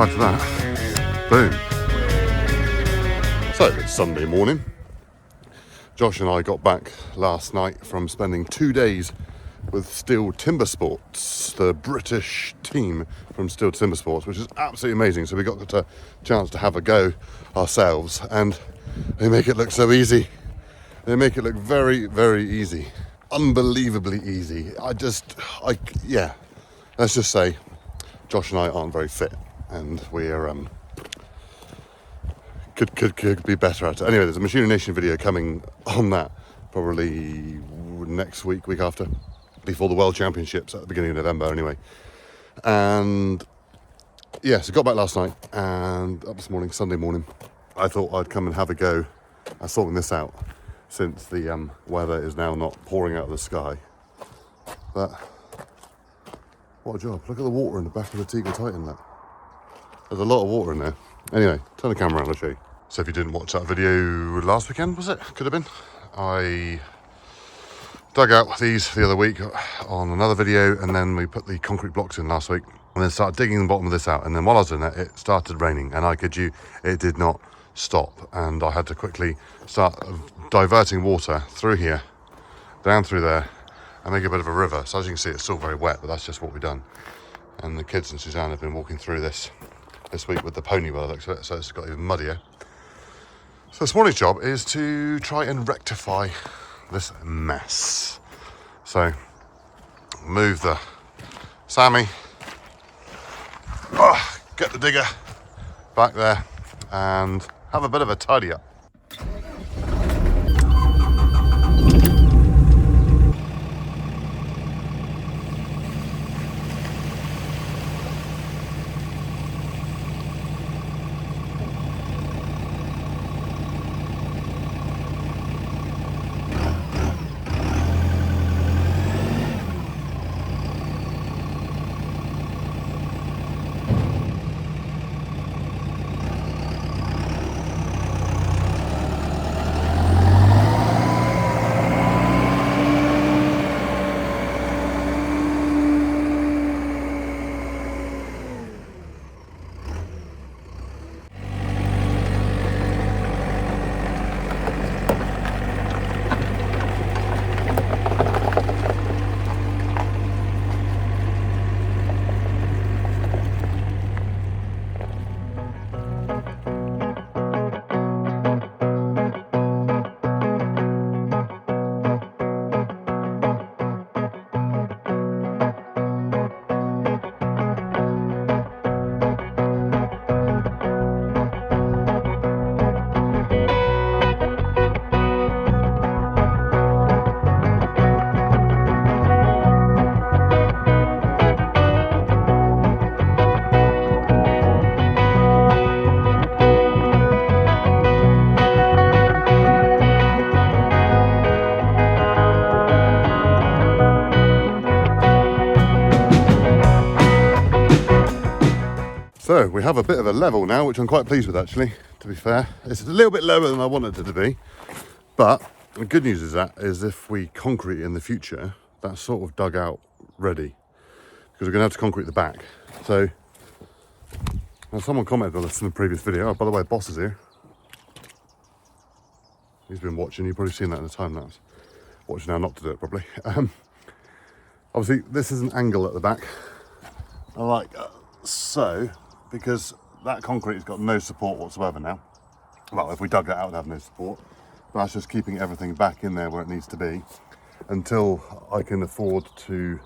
reply to that. Boom. So it's Sunday morning. Josh and I got back last night from spending 2 days with Steel Timber Sports, the British team from Steel Timber Sports, which is absolutely amazing. So we got a chance to have a go ourselves, and they make it look so easy. They make it look very, very easy. Unbelievably easy. Yeah. Let's just say Josh and I aren't very fit, and we're could be better at it. Anyway, there's a Machine Nation video coming on that probably next week after, before the World Championships at the beginning of November anyway. And yeah, so got back last night and up this morning, Sunday morning, I thought I'd come and have a go at sorting this out, since the weather is now not pouring out of the sky. But what a job. Look at the water in the back of the Teagle Titan there. There's a lot of water in there. Anyway, turn the camera around, I'll show you. So if you didn't watch that video last weekend, was it? Could have been. I dug out these the other week on another video, and then we put the concrete blocks in last week, and then started digging the bottom of this out. And then while I was doing that, it started raining, and I kid you, it did not stop. And I had to quickly start diverting water through here, down through there, and make a bit of a river. So as you can see, it's still very wet, but that's just what we've done. And the kids and Suzanne have been walking through this week with the pony by the looks of it, so it's got even muddier. So this morning's job is to try and rectify this mess. So move the Sammy, get the digger back there, and have a bit of a tidy up. So we have a bit of a level now, which I'm quite pleased with actually, to be fair. It's a little bit lower than I wanted it to be, but the good news is if we concrete in the future, that's sort of dug out ready, because we're going to have to concrete the back. So now someone commented on this in the previous video. Oh, by the way, Boss is here. He's been watching. You've probably seen that in the time lapse. Watching how not to do it properly. Obviously, this is an angle at the back, like so, because that concrete has got no support whatsoever now. Well, if we dug that out, it'd have no support. But that's just keeping everything back in there where it needs to be until I can afford to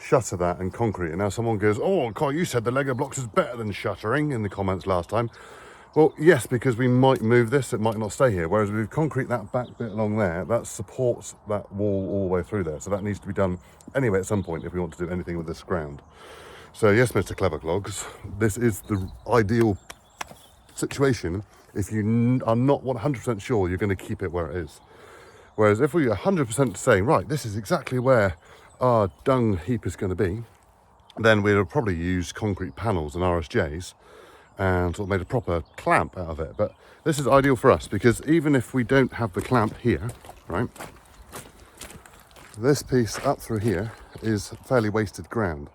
shutter that and concrete. And now someone goes, oh, Carl, you said the Lego blocks is better than shuttering in the comments last time. Well, yes, because we might move this, it might not stay here. Whereas if we concrete that back bit along there, that supports that wall all the way through there. So that needs to be done anyway at some point if we want to do anything with this ground. So yes, Mr. Clever Clogs, this is the ideal situation if you are not 100% sure you're going to keep it where it is. Whereas if we are 100% saying, right, this is exactly where our dung heap is going to be, then we'll probably use concrete panels and RSJs and sort of made a proper clamp out of it. But this is ideal for us because even if we don't have the clamp here, right, this piece up through here is fairly wasted ground.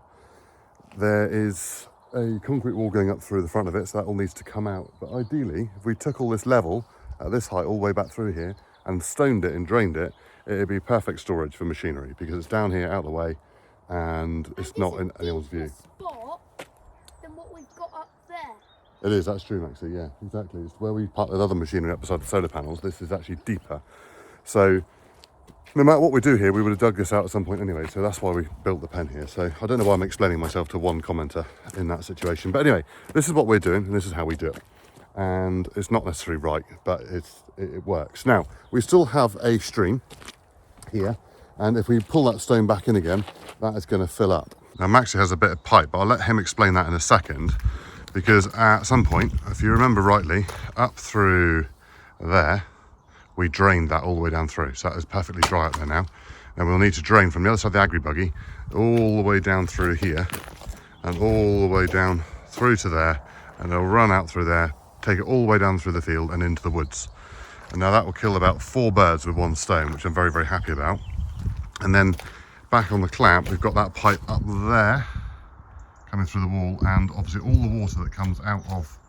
There is a concrete wall going up through the front of it, so that all needs to come out. But ideally, if we took all this level at this height all the way back through here and stoned it and drained it, it'd be perfect storage for machinery because it's down here out of the way and it's not in anyone's view. Spot than what we've got up there. It is, that's true, Maxie, yeah, exactly. It's where we parked the other machinery up beside the solar panels. This is actually deeper. So no matter what we do here, we would have dug this out at some point anyway, so that's why we built the pen here. So I don't know why I'm explaining myself to one commenter in that situation. But anyway, this is what we're doing, and this is how we do it. And it's not necessarily right, but it works. Now, we still have a stream here, and if we pull that stone back in again, that is going to fill up. Now, Maxie has a bit of pipe, but I'll let him explain that in a second, because at some point, if you remember rightly, up through there, we drained that all the way down through. So that is perfectly dry up there now. And we'll need to drain from the other side of the agri-buggy all the way down through here and all the way down through to there. And it'll run out through there, take it all the way down through the field and into the woods. And now that will kill about 4 birds with 1 stone, which I'm very, very happy about. And then back on the clamp, we've got that pipe up there coming through the wall, and obviously all the water that comes out of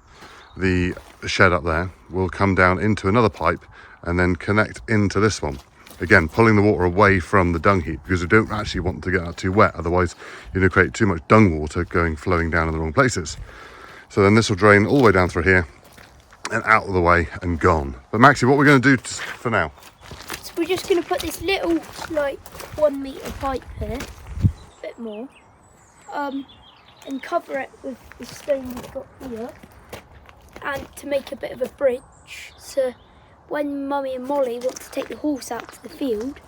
the shed up there will come down into another pipe and then connect into this one. Again, pulling the water away from the dung heap because we don't actually want to get that too wet. Otherwise, you're going to create too much dung water flowing down in the wrong places. So then this will drain all the way down through here and out of the way and gone. But Maxie, what we're going to do for now? So we're just going to put this little, like, 1 metre pipe here, a bit more, and cover it with the stone we've got here, and to make a bit of a bridge, so when Mummy and Molly want to take the horse out to the field,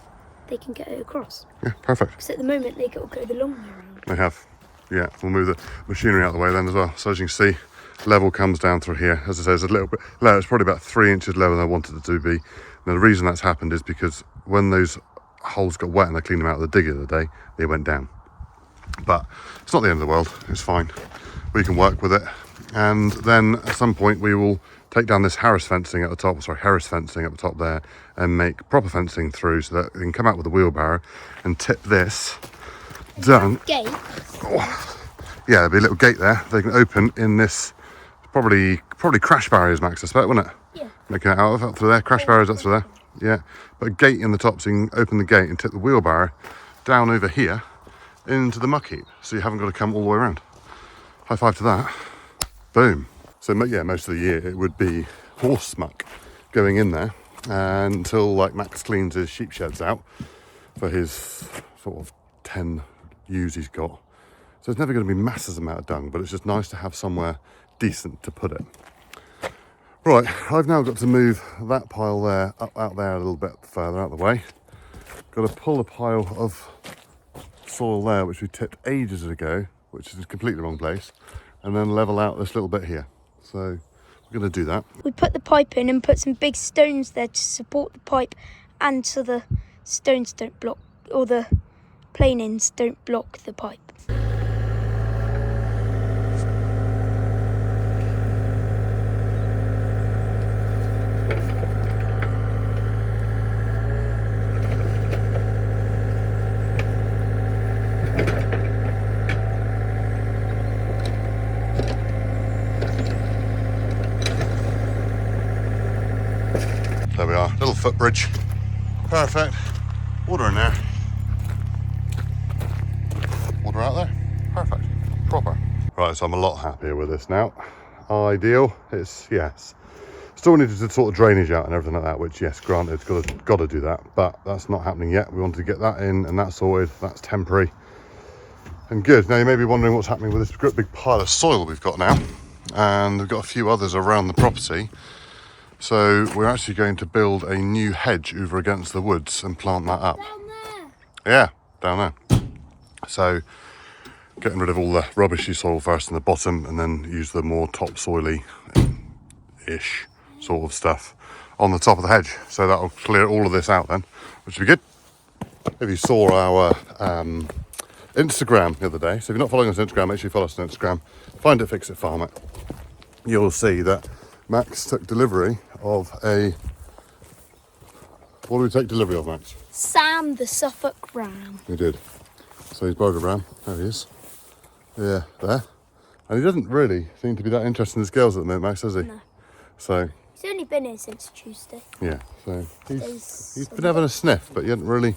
they can get it across. Yeah, perfect. Because at the moment they got to go the long way around. They have. Yeah, we'll move the machinery out of the way then as well. So as you can see, level comes down through here. As I say, it's a little bit lower. It's probably about 3 inches lower than I wanted it to be. Now the reason that's happened is because when those holes got wet and I cleaned them out of the digger the other day, they went down. But it's not the end of the world. It's fine. We can work with it. And then at some point we will take down this Harris fencing at the top there and make proper fencing through so that they can come out with a wheelbarrow and tip this down. Gate. Oh, yeah, there'll be a little gate there. They can open in this, probably crash barriers, Max, I expect, wouldn't it? Yeah. Making it out of up through there, crash barriers up through there. Yeah, but a gate in the top so you can open the gate and tip the wheelbarrow down over here into the muck heap so you haven't got to come all the way around. High five to that. Boom. So yeah, most of the year it would be horse muck going in there until like Max cleans his sheep sheds out for his sort of 10 ewes he's got. So it's never going to be massive amount of dung, but it's just nice to have somewhere decent to put it. Right, I've now got to move that pile there up out there a little bit further out of the way. Got to pull a pile of soil there which we tipped ages ago, which is completely wrong place, and then level out this little bit here. So we're going to do that. We put the pipe in and put some big stones there to support the pipe, and so the stones don't block, or the planings don't block the pipe. There we are, little footbridge. Perfect. Water in there. Water out there. Perfect. Proper. Right, so I'm a lot happier with this now. Ideal. It's, yes. Still needed to sort of drainage out and everything like that, which, yes, granted, got to do that, but that's not happening yet. We wanted to get that in and that's sorted. That's temporary and good. Now you may be wondering what's happening with this great big pile of soil we've got now, and we've got a few others around the property. So we're actually going to build a new hedge over against the woods and plant that up. Down there. Yeah, down there. So getting rid of all the rubbishy soil first in the bottom, and then use the more topsoily-ish sort of stuff on the top of the hedge. So that'll clear all of this out then, which will be good. If you saw our Instagram the other day, so if you're not following us on Instagram, make sure you follow us on Instagram. Find it, fix it, farm it. You'll see that Max took delivery of a... What did we take delivery of, Max? Sam the Suffolk Ram. We did. So he's borrowed a ram. There he is. Yeah, there. And he doesn't really seem to be that interested in his girls at the moment, Max, does he? No. So, He's only been here since Tuesday. yeah, so he's There's been having a sniff, but he hasn't really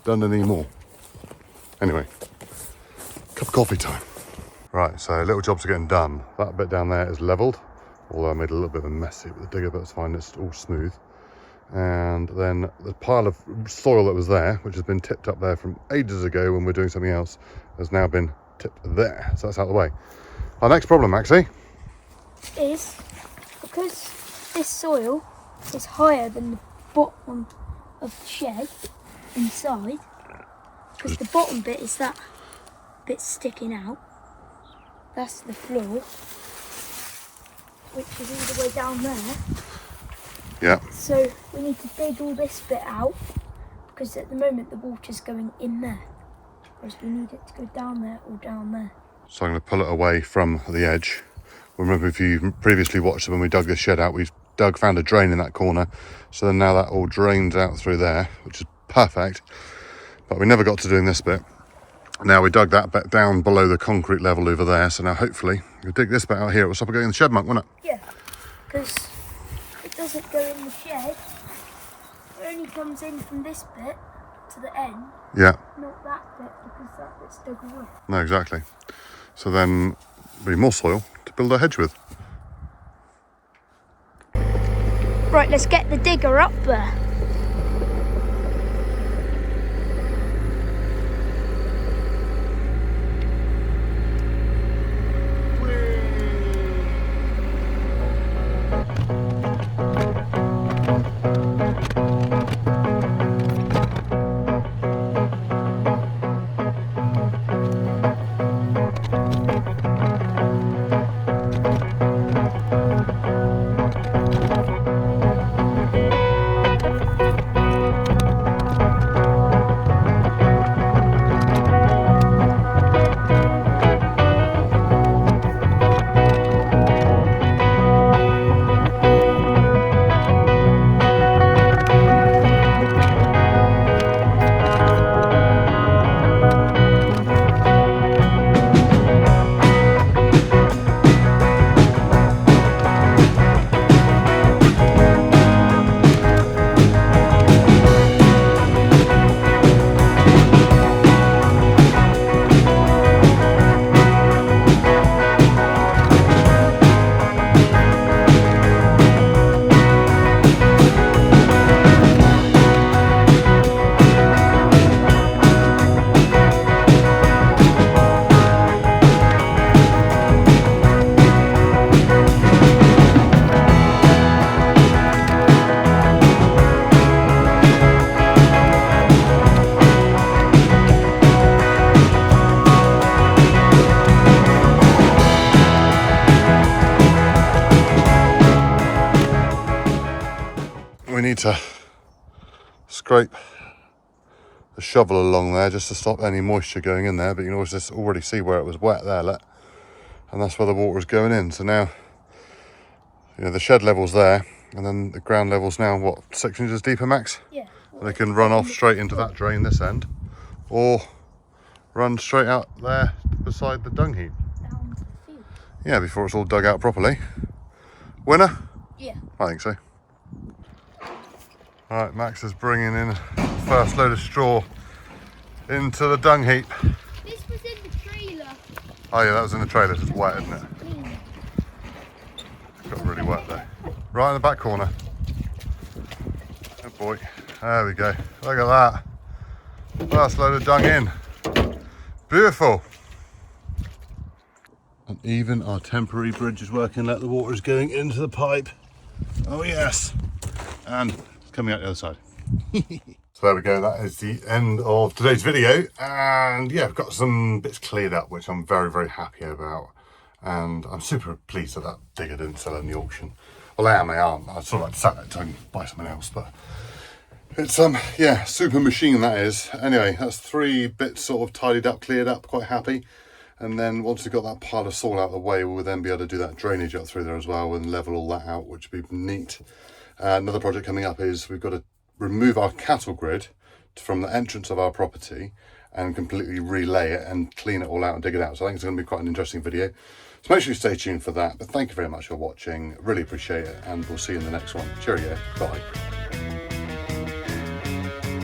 done any more. Anyway, cup of coffee time. Right, so little jobs are getting done. That bit down there is levelled, although I made a little bit of a mess with the digger, but it's fine, it's all smooth. And then the pile of soil that was there, which has been tipped up there from ages ago when we're doing something else, has now been tipped there, so that's out of the way. Our next problem, actually, is because this soil is higher than the bottom of the shed inside, because the bottom bit is that bit sticking out. That's the floor, which is all the way down there. yeah. So we need to dig all this bit out, because at the moment the water's going in there, whereas we need it to go down there or down there. So I'm going to pull it away from the edge. Remember, if you previously watched it when we dug this shed out, we found a drain in that corner. So then now that all drains out through there, which is perfect. But we never got to doing this bit. Now we dug that bit down below the concrete level over there. So now hopefully we'll dig this bit out here. It will stop it going in the shed muck, won't it? Yeah, because it doesn't go in the shed. It only comes in from this bit to the end. Yeah. Not that bit, because that bit's dug away. No, exactly. So then we need more soil to build our hedge with. Right, let's get the digger up there. We need to scrape the shovel along there just to stop any moisture going in there, but you can always just already see where it was wet there, look. And that's where the water is going in. So now, you know, the shed level's there, and then the ground level's now, what, 6 inches deeper, Max? Yeah. And they can run off straight into that drain this end, or run straight out there beside the dung heap. Down to the field. Yeah, before it's all dug out properly. Winner? Yeah. I think so. All right, Max is bringing in the first load of straw into the dung heap. This was in the trailer. Oh yeah, that was in the trailer. It's wet, isn't it? It got really wet there. Right in the back corner. Good boy. There we go. Look at that. First load of dung in. Beautiful. And even our temporary bridge is working. Let the water is going into the pipe. Oh yes. And coming out the other side. So there we go, that is the end of today's video, and yeah, I've got some bits cleared up which I'm very, very happy about, and I'm super pleased that digger didn't sell in the auction. Well, I am. I'd sort of like to sell it to buy something else, but it's yeah, super machine that is. Anyway, that's 3 bits sort of tidied up, cleared up, quite happy. And then once we've got that pile of soil out of the way, we'll then be able to do that drainage up through there as well and level all that out, which would be neat. Another project coming up is we've got to remove our cattle grid from the entrance of our property and completely relay it and clean it all out and dig it out. So I think it's going to be quite an interesting video. So make sure you stay tuned for that. But thank you very much for watching. Really appreciate it. And we'll see you in the next one. Cheerio. Bye.